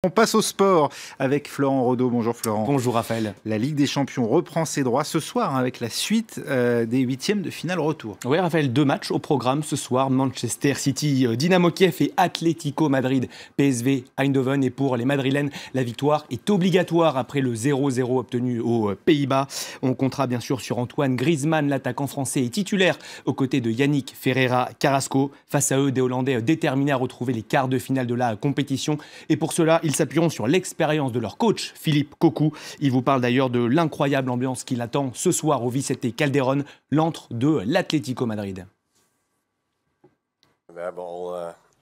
On passe au sport avec Florent Rodeau. Bonjour Florent. Bonjour Raphaël. La Ligue des Champions reprend ses droits ce soir avec la suite des huitièmes de finale retour. Oui Raphaël, 2 matchs au programme ce soir. Manchester City, Dynamo Kiev et Atlético Madrid, PSV Eindhoven. Et pour les Madrilènes, la victoire est obligatoire après le 0-0 obtenu aux Pays-Bas. On comptera bien sûr sur Antoine Griezmann, l'attaquant français et titulaire aux côtés de Yannick Ferreira Carrasco. Face à eux, des Hollandais déterminés à retrouver les quarts de finale de la compétition. Et pour cela, ils s'appuieront sur l'expérience de leur coach, Philippe Cocu. Il vous parle d'ailleurs de l'incroyable ambiance qui l'attend ce soir au Vicente Calderón, l'antre de l'Atlético Madrid.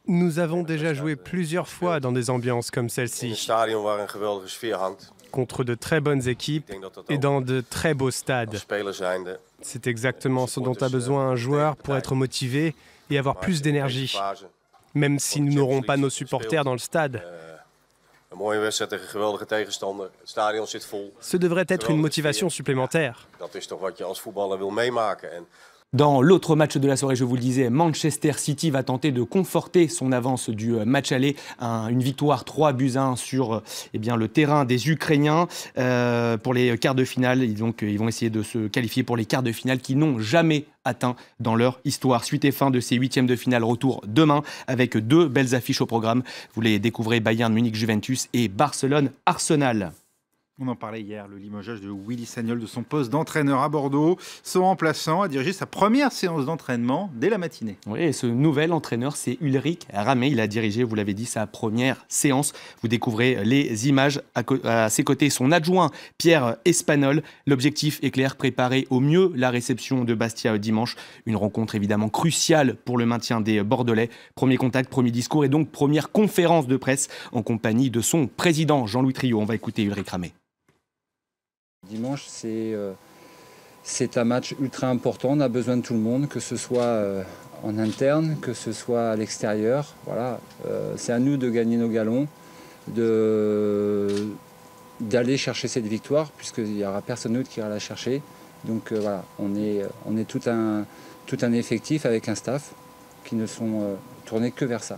Nous avons déjà joué plusieurs fois dans des ambiances comme celle-ci, contre de très bonnes équipes et dans de très beaux stades. C'est exactement ce dont a besoin un joueur pour être motivé et avoir plus d'énergie. Même si nous n'aurons pas nos supporters dans le stade, ce devrait être une motivation supplémentaire. Dans l'autre match de la soirée, je vous le disais, Manchester City va tenter de conforter son avance du match aller. Une victoire 3-1 sur le terrain des Ukrainiens pour les quarts de finale. Donc, ils vont essayer de se qualifier pour les quarts de finale qui n'ont jamais atteint dans leur histoire. Suite et fin de ces huitièmes de finale, retour demain avec 2 belles affiches au programme. Vous les découvrez, Bayern Munich-Juventus et Barcelone-Arsenal. On en parlait hier, le limogeage de Willy Sagnol de son poste d'entraîneur à Bordeaux. Son remplaçant a dirigé sa première séance d'entraînement dès la matinée. Oui, et ce nouvel entraîneur, c'est Ulrich Ramé. Il a dirigé, vous l'avez dit, sa première séance. Vous découvrez les images. À ses côtés, son adjoint, Pierre Espagnol. L'objectif est clair, préparer au mieux la réception de Bastia dimanche. Une rencontre évidemment cruciale pour le maintien des Bordelais. Premier contact, premier discours et donc première conférence de presse en compagnie de son président, Jean-Louis Triot. On va écouter Ulrich Ramé. Dimanche, c'est un match ultra important. On a besoin de tout le monde, que ce soit en interne, que ce soit à l'extérieur. Voilà. C'est à nous de gagner nos galons, d'aller chercher cette victoire, puisqu'il n'y aura personne d'autre qui ira la chercher. Donc voilà, on est tout un effectif avec un staff qui ne sont tournés que vers ça.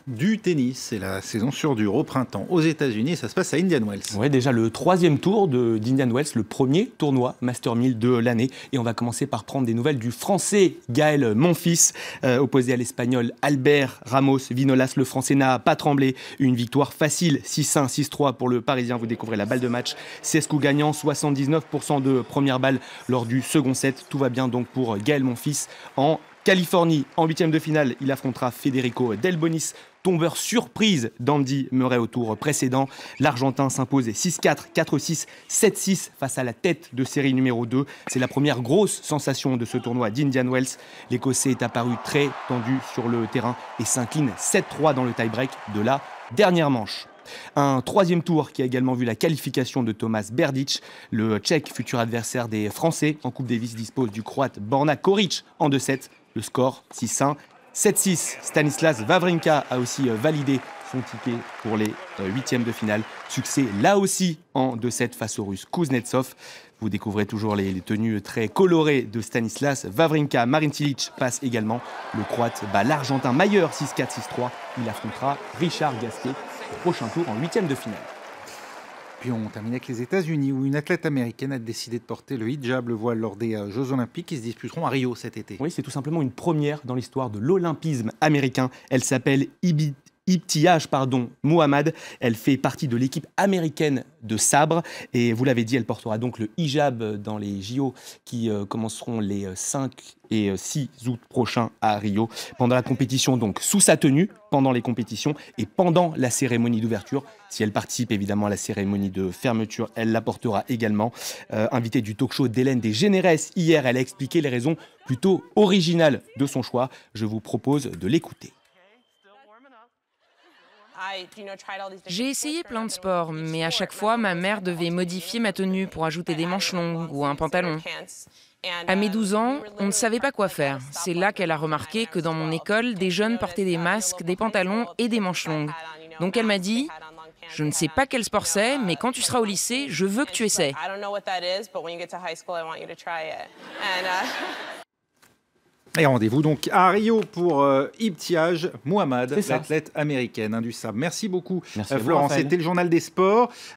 Du tennis, c'est la saison sur dur au printemps aux États-Unis. Ça se passe à Indian Wells. Oui, déjà le 3e tour d'Indian Wells, le premier tournoi Master 1000 de l'année. Et on va commencer par prendre des nouvelles du Français Gaël Monfils, opposé à l'Espagnol Albert Ramos Vinolas. Le Français n'a pas tremblé. Une victoire facile, 6-1, 6-3 pour le Parisien. Vous découvrez la balle de match. 16 coups gagnants, 79% de première balle lors du second set. Tout va bien donc pour Gaël Monfils en Californie. En 8e de finale, il affrontera Federico Delbonis, tombeur surprise d'Andy Murray au tour précédent. L'Argentin s'impose 6-4, 4-6, 7-6 face à la tête de série numéro 2. C'est la première grosse sensation de ce tournoi d'Indian Wells. L'Écossais est apparu très tendu sur le terrain et s'incline 7-3 dans le tie-break de la dernière manche. Un 3e tour qui a également vu la qualification de Tomas Berdych. Le Tchèque, futur adversaire des Français en Coupe Davis, dispose du Croate Borna Koric en 2-7. Le score 6-1, 7-6. Stanislas Wawrinka a aussi validé son ticket pour les 8e de finale. Succès là aussi en 2-7 face au Russe Kuznetsov. Vous découvrez toujours les tenues très colorées de Stanislas Wawrinka. Marin Cilic passe également. Le Croate bat l'Argentin Mayer 6-4, 6-3. Il affrontera Richard Gasquet au prochain tour en 8e de finale. Puis on termine avec les États-Unis où une athlète américaine a décidé de porter le hijab, le voile, lors des Jeux Olympiques qui se disputeront à Rio cet été. Oui, c'est tout simplement une première dans l'histoire de l'olympisme américain. Elle s'appelle Ibtihaj Muhammad. Elle fait partie de l'équipe américaine de sabre. Et vous l'avez dit, elle portera donc le hijab dans les JO qui commenceront les 5 et 6 août prochains à Rio. Pendant la compétition, donc sous sa tenue, pendant les compétitions et pendant la cérémonie d'ouverture. Si elle participe évidemment à la cérémonie de fermeture, elle la portera également. Invitée du talk show d'Hélène Desgeneres hier, elle a expliqué les raisons plutôt originales de son choix. Je vous propose de l'écouter. J'ai essayé plein de sports, mais à chaque fois, ma mère devait modifier ma tenue pour ajouter des manches longues ou un pantalon. À mes 12 ans, on ne savait pas quoi faire. C'est là qu'elle a remarqué que dans mon école, des jeunes portaient des masques, des pantalons et des manches longues. Donc elle m'a dit « Je ne sais pas quel sport c'est, mais quand tu seras au lycée, je veux que tu essaies. » Et rendez-vous donc à Rio pour Ibtiaj Muhammad, l'athlète américaine du sabre. Merci beaucoup, Merci Florent. C'était le journal des sports.